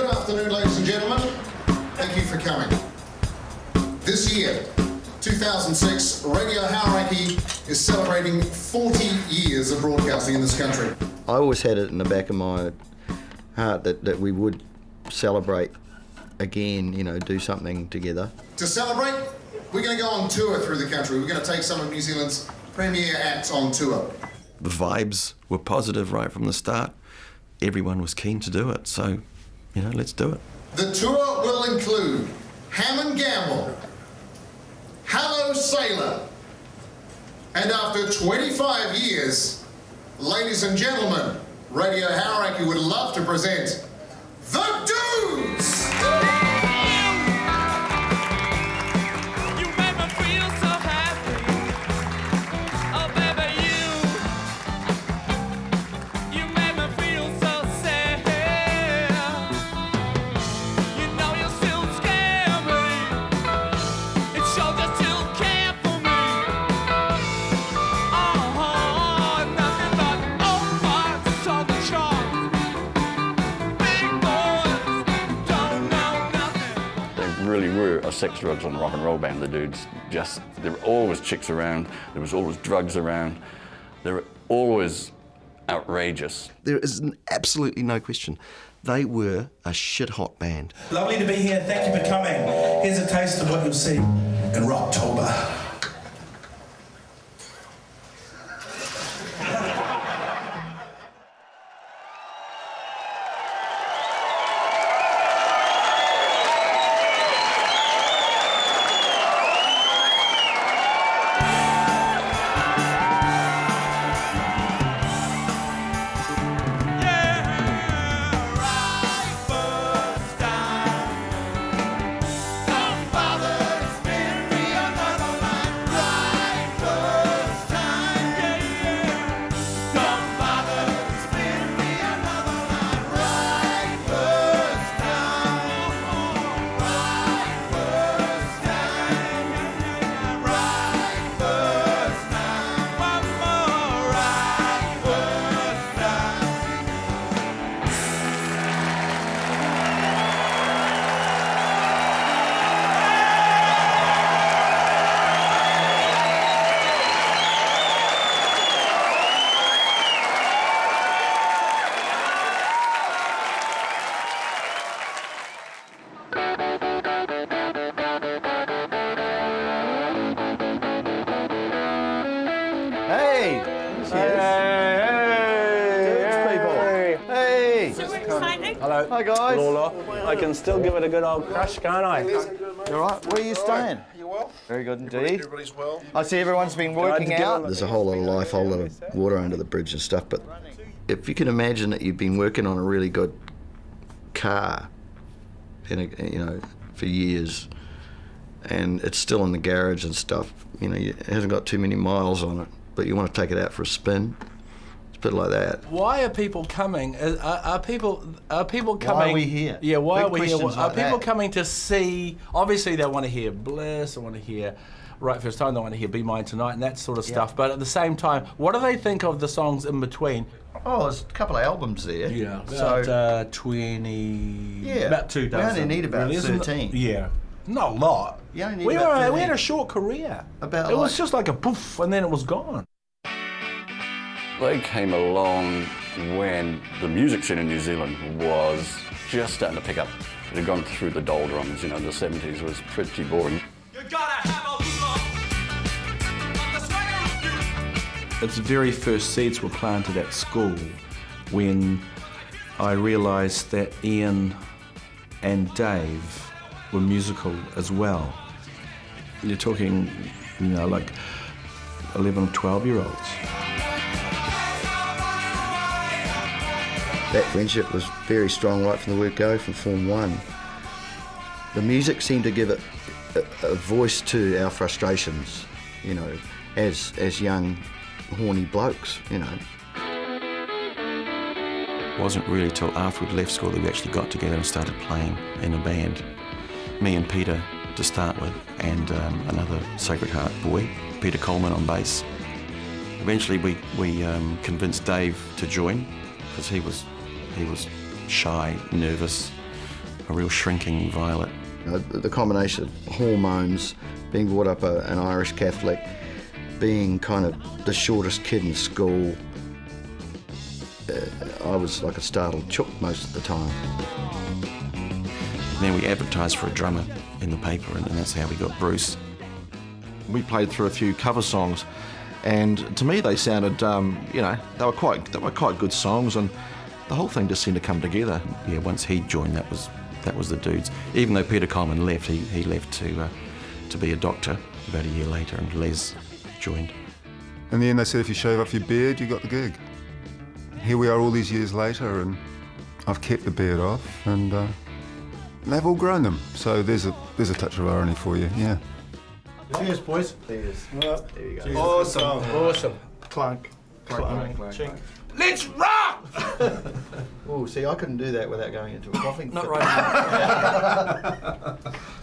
Good afternoon, ladies and gentlemen. Thank you for coming. This year, 2006, Radio Hauraki is celebrating 40 years of broadcasting in this country. I always had it in the back of my heart that we would celebrate again, you know, do something together. To celebrate, we're going to go on tour through the country. We're going to take some of New Zealand's premier acts on tour. The vibes were positive right from the start. Everyone was keen to do it, so, you know, let's do it. The tour will include Ham and Gamble, Hello Sailor, and after 25 years, ladies and gentlemen, Radio Hauraki would love to present The Dudes! Really were a sex, drugs and rock and roll band, the Dudes. Just, there were always chicks around, there was always drugs around, they were always outrageous. There is absolutely no question. They were a shit-hot band. Lovely to be here, thank you for coming. Here's a taste of what you'll see in Rocktober. Hello. Hi guys. Lola. I can still give it a good old crush, can't I? You all right? Where are you staying? You well? Very good indeed. Everybody's well. I see everyone's been working out. There's a whole lot of life, whole lot of water under the bridge and stuff, but if you can imagine that you've been working on a really good car, you know, for years, and it's still in the garage and stuff, you know, it hasn't got too many miles on it, but you want to take it out for a spin. It's a bit like that. Why are people coming? Are people coming? Why are we here? Yeah, why Big are we here? questions Are like people that. coming to see? Obviously, they want to hear Bliss. They want to hear Right First Time. They want to hear Be Mine Tonight and that sort of stuff. But at the same time, what do they think of the songs in between? Oh, there's a couple of albums there. Yeah, about 20. Yeah, about 2 dozen. We only need about really, isn't it? 13. Yeah. Not a lot. You only need we about 13. had a short career. About it was like- just like a poof, and then it was gone. They came along when the music scene in New Zealand was just starting to pick up. It had gone through the doldrums, you know, the 70s was pretty boring. You gotta have a look on the swagger of you. Its very first seeds were planted at school when I realised that Ian and Dave were musical as well. You're talking, you know, like 11 or 12-year-olds. That friendship was very strong right from the word go, from Form 1. The music seemed to give it a voice to our frustrations, you know, as young, horny blokes, you know. It wasn't really till after we'd left school that we actually got together and started playing in a band. Me and Peter to start with, and another Sacred Heart boy, Peter Coleman on bass. Eventually we convinced Dave to join, because he was shy, nervous, a real shrinking violet. You know, the combination of hormones, being brought up an Irish Catholic, being kind of the shortest kid in school, I was like a startled chook most of the time. And then we advertised for a drummer in the paper, and that's how we got Bruce. We played through a few cover songs, and to me they sounded, you know, they were quite good songs, and the whole thing just seemed to come together. Yeah, once he joined, that was the dudes. Even though Peter Coleman left, he left to be a doctor about a year later, and Les joined. In the end, they said if you shave off your beard, you got the gig. Here we are all these years later, and I've kept the beard off, and they've all grown them. So there's a touch of irony for you, yeah. Cheers, boys. Cheers. Well, There you go. cheers. Awesome. Clunk. Clunk. Chink. Let's rock! Oh, see, I couldn't do that without going into a coughing Not fit. right now.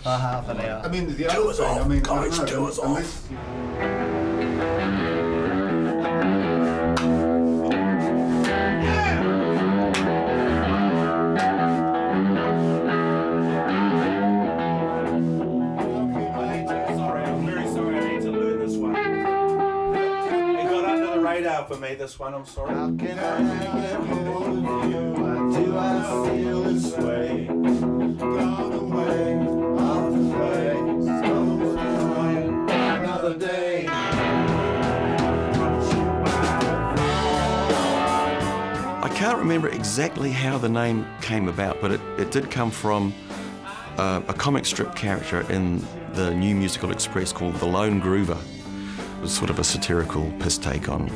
Half an hour. I mean, the other thing, I mean, guys, I don't know, do us off. unless- I'm very sorry, I need to learn this one. It got under the radar for me, this one, I'm sorry. How can I get hold of you? Why do I feel this way? Gone away, off the place, almost gone another day. I can't remember exactly how the name came about, but it did come from a comic strip character in the New Musical Express called The Lone Groover. It was sort of a satirical piss take on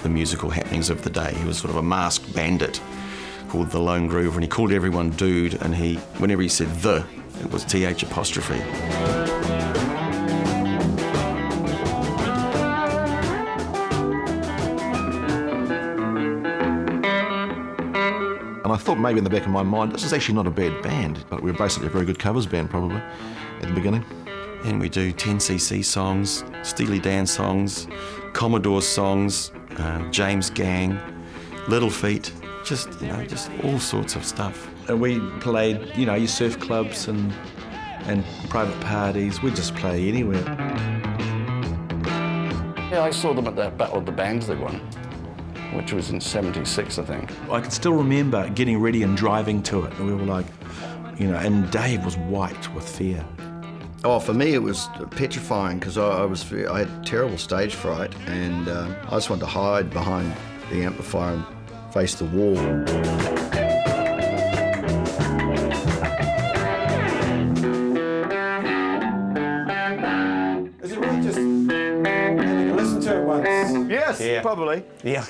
the musical happenings of the day. He was sort of a masked bandit called The Lone Groover, and he called everyone dude, and whenever he said the, it was TH apostrophe. And I thought maybe in the back of my mind, this is actually not a bad band, but we were basically a very good covers band probably at the beginning. And we do 10cc songs, Steely Dan songs, Commodore songs, James Gang, Little Feat, just all sorts of stuff. And we played, you know, your surf clubs and private parties. We'd just play anywhere. Yeah, I saw them at that Battle of the Bands they won, which was in '76, I think. I can still remember getting ready and driving to it, and we were like, you know, and Dave was white with fear. Oh, for me it was petrifying because I had terrible stage fright, and I just wanted to hide behind the amplifier and face the wall. Is it really just having to listen to it once? Yes, probably. Yeah.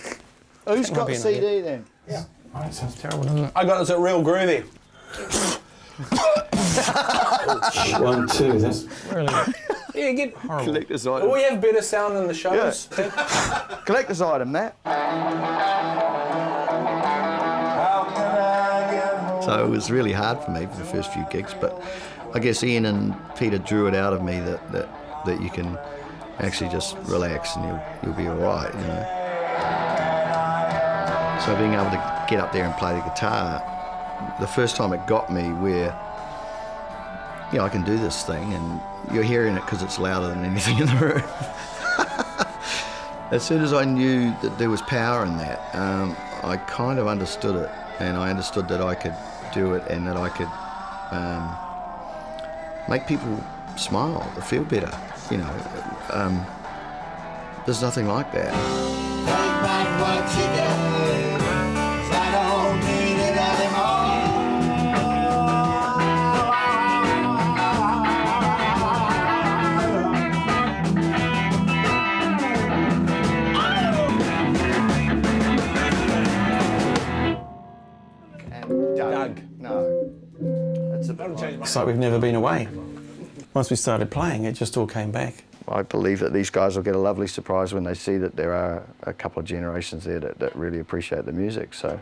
Who's got the CD then? Yeah. Oh, that sounds terrible, doesn't it? I got this at Real Groovy. 1, 2, that's really... Yeah, get horrible. Collector's item. But we have better sound than the shows. Collector's item, that. So it was really hard for me for the first few gigs, but I guess Ian and Peter drew it out of me that you can actually just relax and you'll be all right, you know. So being able to get up there and play the guitar, the first time it got me where, you know, I can do this thing, and you're hearing it because it's louder than anything in the room. As soon as I knew that there was power in that, I kind of understood it, and I understood that I could do it and that I could make people smile or feel better, you know. There's nothing like that. Take back what you gave, 'cause I don't need it Doug. No. That's a bit like... It's like we've never been away. Once we started playing, it just all came back. I believe that these guys will get a lovely surprise when they see that there are a couple of generations there that really appreciate the music. So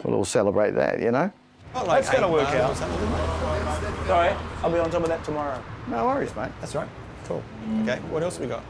we'll all celebrate that, you know? That's going to work out. All right, I'll be on top of that tomorrow. No worries, mate. That's right. Cool. Okay, what else have we got?